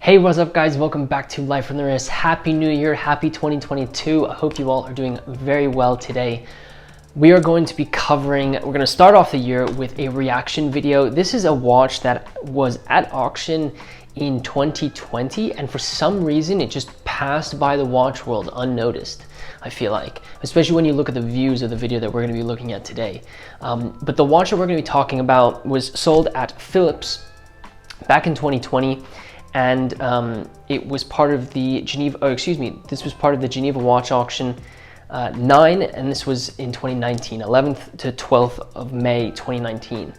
Hey, what's up guys? Welcome back to Life from the Wrist. Happy New Year, happy 2022. I hope you all are doing very well today. We are going to be we're going to start off the year with a reaction video. This is a watch that was at auction in 2020 and for some reason it just passed by the watch world unnoticed, I feel like, especially when you look at the views of the video that we're going to be looking at today. But the watch that we're going to be talking about was sold at Phillips back in 2020. And it was part of the this was part of the Geneva Watch Auction 9, and this was in 2019, 11th to 12th of May 2019.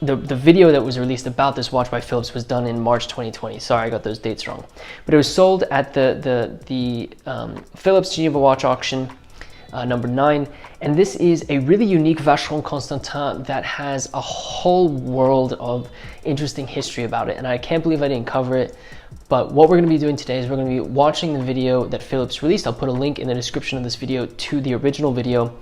The video that was released about this watch by Phillips was done in March 2020. Sorry, I got those dates wrong. But it was sold at the Phillips Geneva Watch Auction number 9, and this is a really unique Vacheron Constantin that has a whole world of interesting history about it, and I can't believe I didn't cover it. But what we're going to be doing today is we're going to be watching the video that Phillips released. I'll put a link in the description of this video to the original video,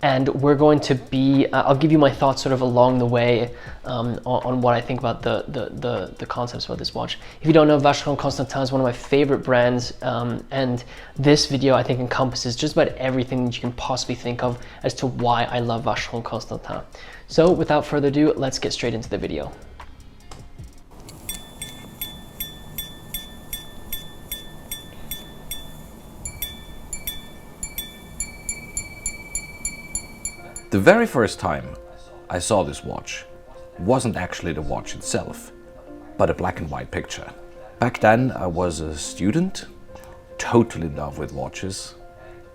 and we're going to be I'll give you my thoughts sort of along the way on what I think about the concepts about this watch. If you don't know, Vacheron Constantin is one of my favorite brands, and this video I think encompasses just about everything that you can possibly think of as to why I love Vacheron Constantin. So without further ado, let's get straight into the video. The very first time I saw this watch wasn't actually the watch itself, but a black and white picture. Back then I was a student, totally in love with watches,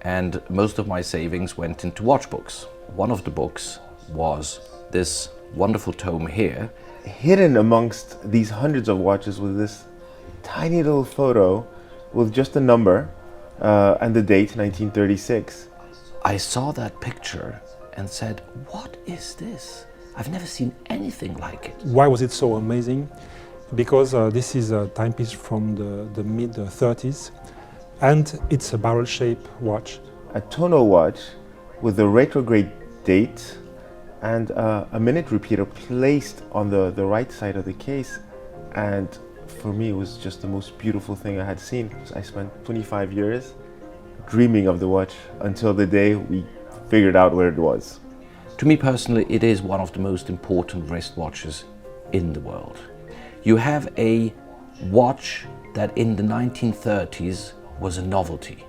and most of my savings went into watch books. One of the books was this wonderful tome here. Hidden amongst these hundreds of watches was this tiny little photo with just a number and the date, 1936. I saw that picture and said, what is this? I've never seen anything like it. Why was it so amazing? Because this is a timepiece from the mid-30s, and it's a barrel-shaped watch. A tonneau watch with a retrograde date and a minute repeater placed on the right side of the case. And for me, it was just the most beautiful thing I had seen. I spent 25 years dreaming of the watch until the day we figured out where it was. To me personally, it is one of the most important wristwatches in the world. You have a watch that in the 1930s was a novelty.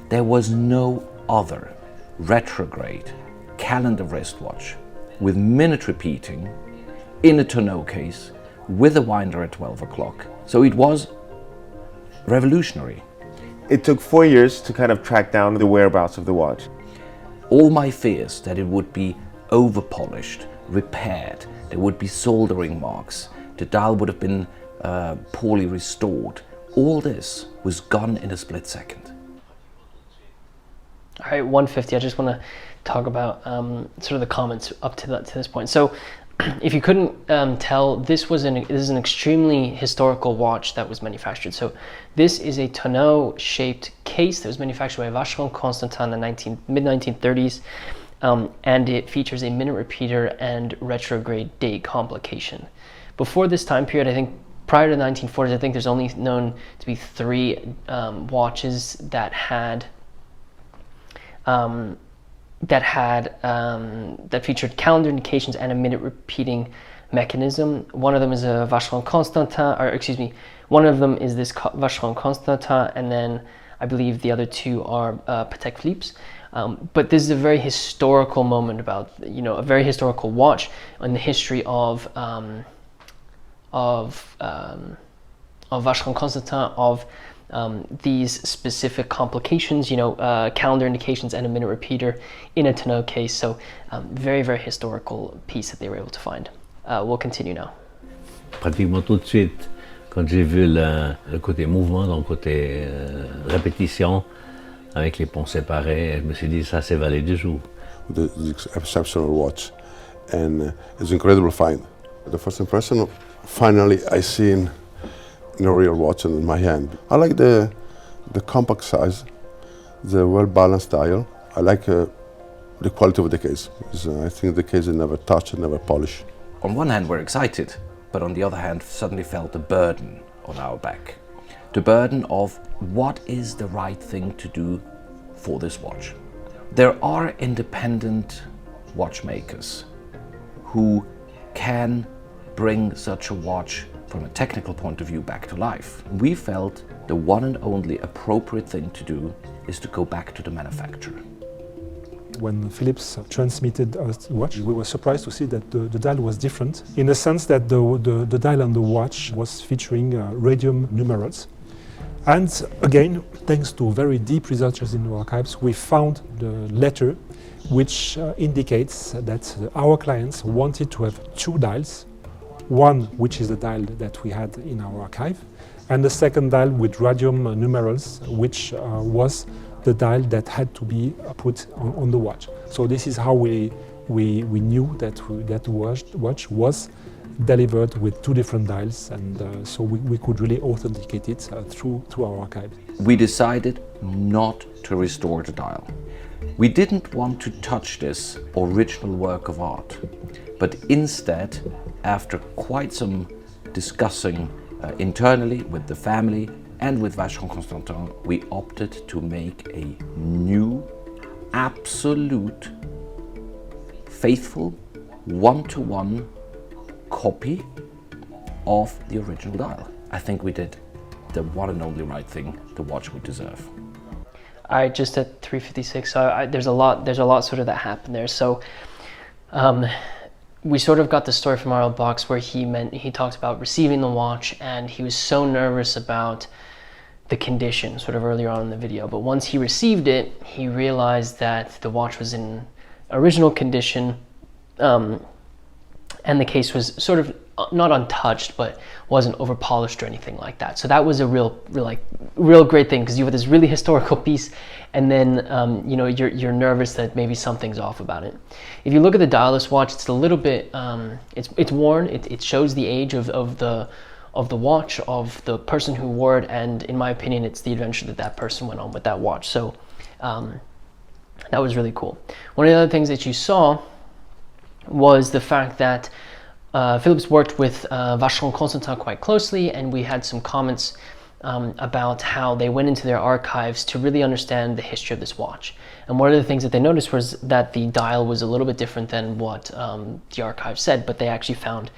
There was no other retrograde calendar wristwatch with minute repeating in a tonneau case with a winder at 12 o'clock. So it was revolutionary. It took 4 years to kind of track down the whereabouts of the watch. All my fears that it would be over-polished, repaired, there would be soldering marks, the dial would have been poorly restored, all this was gone in a split second. All right, 150. I just want to talk about sort of the comments up to this point. So if you couldn't tell, this is an extremely historical watch that was manufactured. So this is a tonneau shaped case that was manufactured by Vacheron Constantin in the mid-1930s, and it features a minute repeater and retrograde date complication. Before this time period, I think prior to the 1940s, I think there's only known to be 3 watches that featured calendar indications and a minute repeating mechanism. One of them is a Vacheron Constantin, or excuse me, one of them is this Vacheron Constantin, and then I believe the other 2 are Patek Philippe's. But this is a very historical moment about, a very historical watch in the history of Vacheron Constantin, of these specific complications, calendar indications and a minute repeater in a tonneau case. So very, very historical piece that they were able to find. We'll continue now. Pratiquement tout de suite, quand j'ai vu le côté mouvement, donc côté répétition, avec les ponts séparés, je me suis dit ça c'est valet du jour. This exceptional watch, and it's incredible find. The first impression, finally I seen a real watch in my hand. I like the compact size, the well-balanced dial. I like the quality of the case. I think the case is never touched, never polished. On one hand, we're excited but on the other hand, suddenly felt a burden on our back. The burden of what is the right thing to do for this watch. There are independent watchmakers who can bring such a watch from a technical point of view back to life. We felt the one and only appropriate thing to do is to go back to the manufacturer. When Phillips transmitted us the watch, we were surprised to see that the dial was different, in the sense that the dial on the watch was featuring radium numerals. And again, thanks to very deep researchers in the archives, we found the letter which indicates that our clients wanted to have two dials, one which is the dial that we had in our archive, and the second dial with radium numerals, which was the dial that had to be put on the watch. So this is how we knew that watch was delivered with two different dials, and so we could really authenticate it through our archive. We decided not to restore the dial. We didn't want to touch this original work of art, but instead, after quite some discussing internally with the family and with Vacheron Constantin, we opted to make a new, absolute, faithful, one-to-one copy of the original dial. I think we did the one and only right thing, the watch we deserve. All right, just at 3:56. So there's a lot sort of that happened there. So we sort of got the story from our box where he talks about receiving the watch, and he was so nervous about the condition sort of earlier on in the video. But once he received it, he realized that the watch was in original condition, and the case was sort of not untouched, but wasn't over polished or anything like that. So that was a real great thing, because you have this really historical piece, and then you know, you're nervous that maybe something's off about it. If you look at the dialless watch, it's a little bit it's worn. It shows the age of the watch, of the person who wore it, and in my opinion, it's the adventure that person went on with that watch. So that was really cool. One of the other things that you saw was the fact that Phillips worked with Vacheron Constantin quite closely, and we had some comments about how they went into their archives to really understand the history of this watch. And one of the things that they noticed was that the dial was a little bit different than what the archive said, but they actually found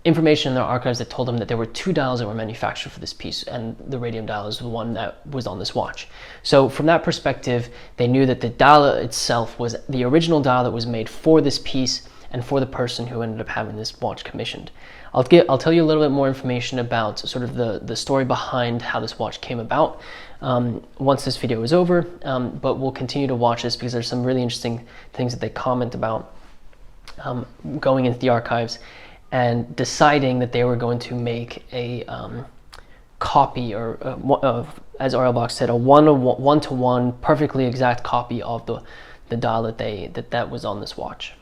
information in their archives that told them that there were two dials that were manufactured for this piece, and the radium dial is the one that was on this watch. So from that perspective, they knew that the dial itself was the original dial that was made for this piece and for the person who ended up having this watch commissioned. I'll tell you a little bit more information about sort of the story behind how this watch came about once this video is over, but we'll continue to watch this because there's some really interesting things that they comment about going into the archives and deciding that they were going to make a copy, or as Arielbox said, a one-to-one perfectly exact copy of the dial that was on this watch.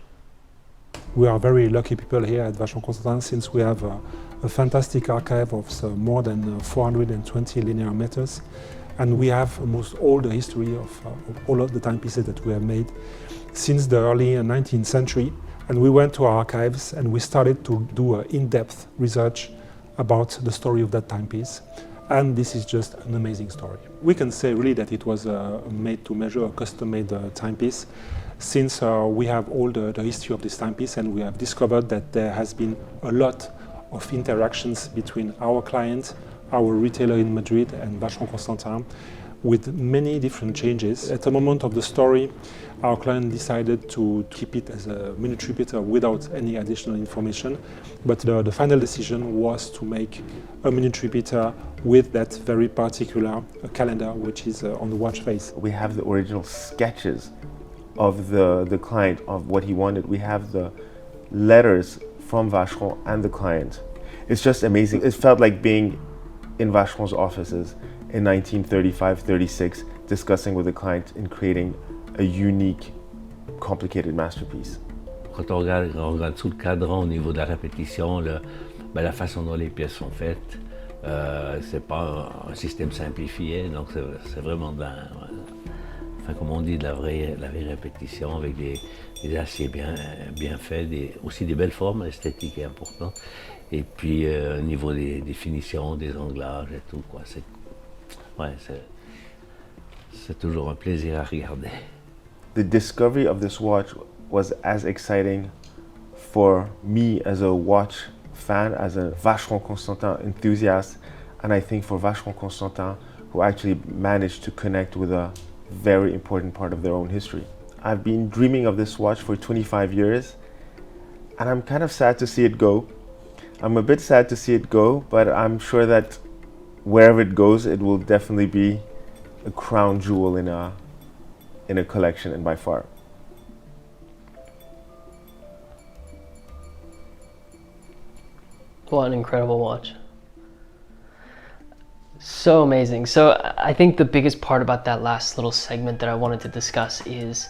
We are very lucky people here at Vacheron Constantin, since we have a fantastic archive of more than 420 linear meters, and we have almost all the history of all of the timepieces that we have made since the early 19th century. And we went to our archives and we started to do in-depth research about the story of that timepiece. And this is just an amazing story. We can say really that it was made to measure, a custom-made timepiece, since we have all the history of this timepiece, and we have discovered that there has been a lot of interactions between our client, our retailer in Madrid, and Vacheron Constantin, with many different changes. At the moment of the story, our client decided to keep it as a minute repeater without any additional information, but the final decision was to make a minute repeater with that very particular calendar which is on the watch face. We have the original sketches of the client, of what he wanted. We have the letters from Vacheron and the client. It's just amazing. It felt like being in Vacheron's offices in 1935-36, discussing with the client and creating a unique, complicated masterpiece. Quand on regarde sous le cadran au niveau de la répétition, la façon dont les pièces sont faites, c'est pas un système simplifié, donc c'est vraiment enfin comme on dit, la vraie répétition avec des aciers bien faits, aussi des belles formes, l'esthétique est importante. Et puis au niveau des finitions, des anglages et tout, quoi. C'est toujours un plaisir à regarder. The discovery of this watch was as exciting for me as a watch fan, as a Vacheron Constantin enthusiast, and I think for Vacheron Constantin, who actually managed to connect with a very important part of their own history. I've been dreaming of this watch for 25 years, and I'm kind of sad to see it go. I'm a bit sad to see it go, but I'm sure that wherever it goes, it will definitely be a crown jewel in a collection, and by far. What an incredible watch. So amazing. So I think the biggest part about that last little segment that I wanted to discuss is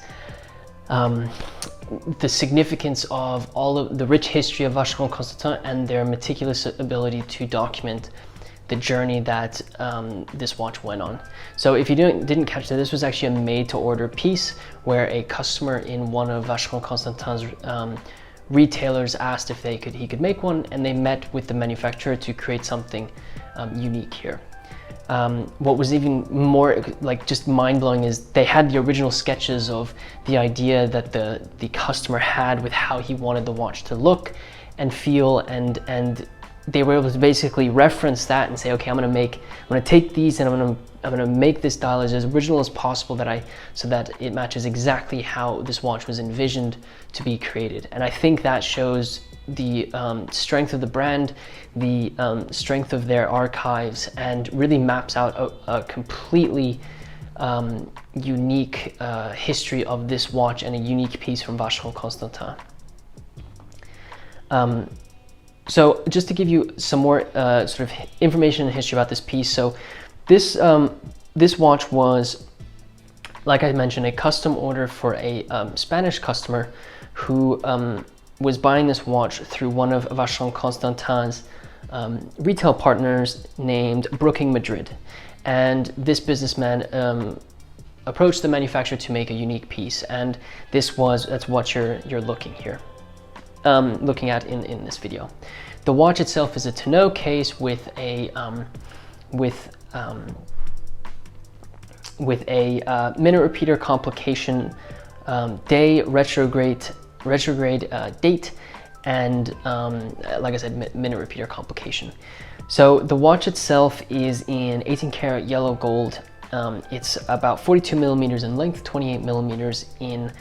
the significance of all of the rich history of Vacheron Constantin and their meticulous ability to document the journey that this watch went on. So if you didn't catch that, this was actually a made-to-order piece where a customer in one of Vacheron Constantin's retailers asked if he could make one, and they met with the manufacturer to create something unique here. What was even more just mind-blowing is they had the original sketches of the idea that the customer had with how he wanted the watch to look and feel, and they were able to basically reference that and say, okay, I'm gonna take these and I'm gonna make this dial as original as possible so that it matches exactly how this watch was envisioned to be created. And I think that shows the strength of the brand, the strength of their archives, and really maps out a completely unique history of this watch and a unique piece from Vacheron Constantin. So just to give you some more sort of information and history about this piece. So this watch was, like I mentioned, a custom order for a Spanish customer who was buying this watch through one of Vacheron Constantin's retail partners named Brooking Madrid. And this businessman approached the manufacturer to make a unique piece, and that's what you're looking here. Looking at in this video. The watch itself is a tonneau case with a minute repeater complication day, retrograde date, and like I said, minute repeater complication. So the watch itself is in 18 karat yellow gold. It's about 42 millimeters in length, 28 millimeters in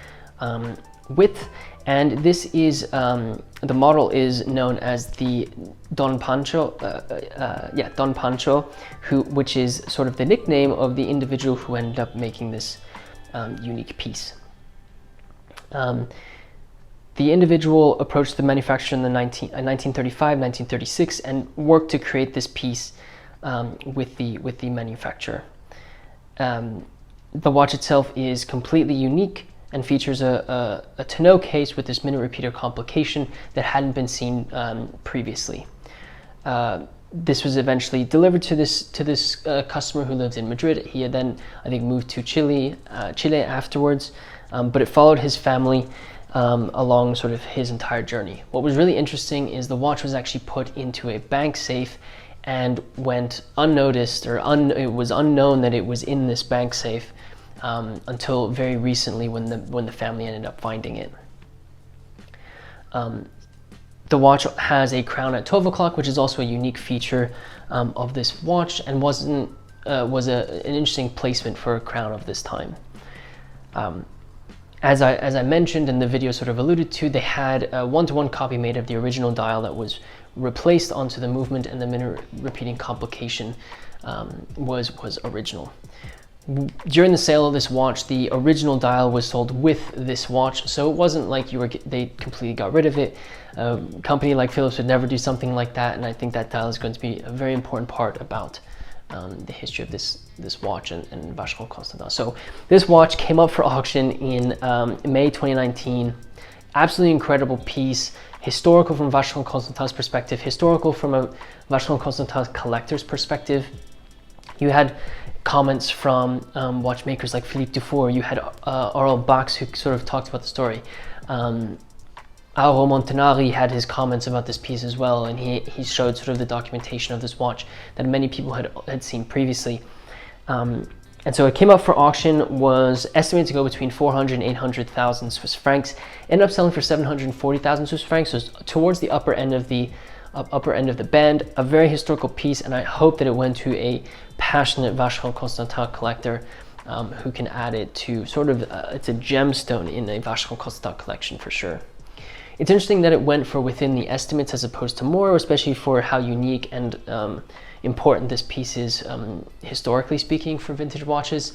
width, and this is the model is known as the Don Pancho, Don Pancho, which is sort of the nickname of the individual who ended up making this unique piece. The individual approached the manufacturer in 1935, 1936, and worked to create this piece with the manufacturer. The watch itself is completely unique and features a tonneau case with this minute repeater complication that hadn't been seen previously. This was eventually delivered to this customer who lived in Madrid. He had then, I think, moved to Chile afterwards, but it followed his family along sort of his entire journey. What was really interesting is the watch was actually put into a bank safe and went unnoticed, or it was unknown that it was in this bank safe until very recently when the family ended up finding it. The watch has a crown at 12 o'clock, which is also a unique feature of this watch, and was an interesting placement for a crown of this time. As I mentioned, and the video sort of alluded to, they had a one-to-one copy made of the original dial that was replaced onto the movement, and the minute repeating complication was original. During the sale of this watch, the original dial was sold with this watch, so it wasn't like they completely got rid of it. A company like Phillips would never do something like that, and I think that dial is going to be a very important part about the history of this watch and Vacheron Constantin. So this watch came up for auction in May 2019. Absolutely incredible piece, historical from Vacheron Constantin's perspective, historical from a Vacheron Constantin collector's perspective. You had comments from watchmakers like Philippe Dufour. You had Aurel Bax, who sort of talked about the story. Auro Montanari had his comments about this piece as well, and he showed sort of the documentation of this watch that many people had seen previously. And so it came up for auction, was estimated to go between 400 and 800,000 Swiss francs. Ended up selling for 740,000 Swiss francs, so towards the upper end of the band. A very historical piece, and I hope that it went to a passionate Vacheron Constantin collector who can add it to sort of it's a gemstone in a Vacheron Constantin collection for sure. It's interesting that it went for within the estimates as opposed to more, especially for how unique and important this piece is historically speaking for vintage watches.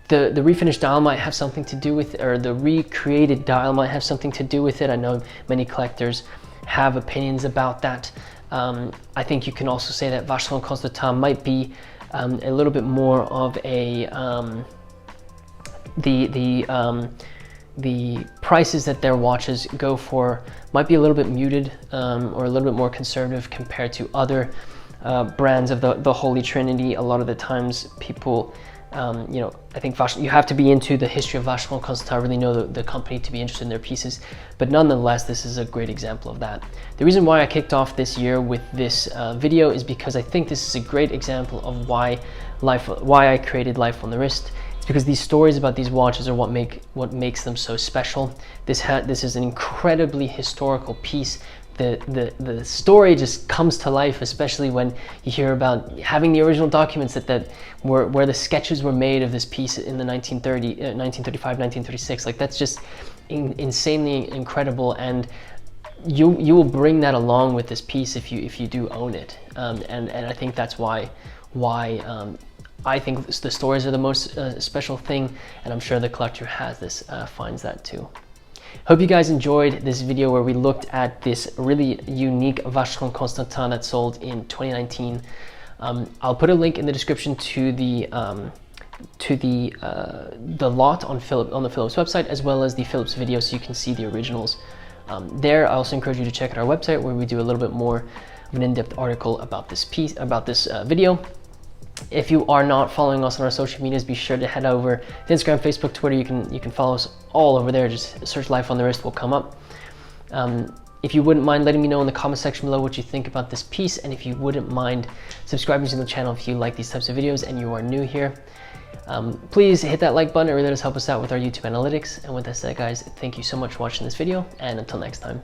The refinished dial might have something to do with, or the recreated dial might have something to do with it. I know many collectors have opinions about that. I think you can also say that Vacheron Constantin might be a little bit more of a the prices that their watches go for might be a little bit muted or a little bit more conservative compared to other brands of the Holy Trinity. A lot of the times people, you know, I think you have to be into the history of Vacheron Constantin, really know the company to be interested in their pieces. But nonetheless, this is a great example of that. The reason why I kicked off this year with this video is because I think this is a great example of why I created Life on the Wrist. It's because these stories about these watches are what makes them so special. This is an incredibly historical piece. The story just comes to life, especially when you hear about having the original documents where the sketches were made of this piece in the 1935, 1936. Like, that's just insanely incredible, and you will bring that along with this piece if you do own it. And I think that's why I think the stories are the most special thing, and I'm sure the collector who has this finds that too. Hope you guys enjoyed this video where we looked at this really unique Vacheron Constantin that sold in 2019. I'll put a link in the description to the lot on the Phillips website, as well as the Phillips video, so you can see the originals. There, I also encourage you to check out our website where we do a little bit more of an in-depth article about this piece, about this video. If you are not following us on our social medias, be sure to head over to Instagram, Facebook, Twitter. You can follow us all over there. Just search Life on the Wrist will come up. If you wouldn't mind letting me know in the comment section below what you think about this piece, and if you wouldn't mind subscribing to the channel if you like these types of videos and you are new here. Please hit that like button. It really does help us out with our YouTube analytics. And with that said, guys, thank you so much for watching this video, and until next time.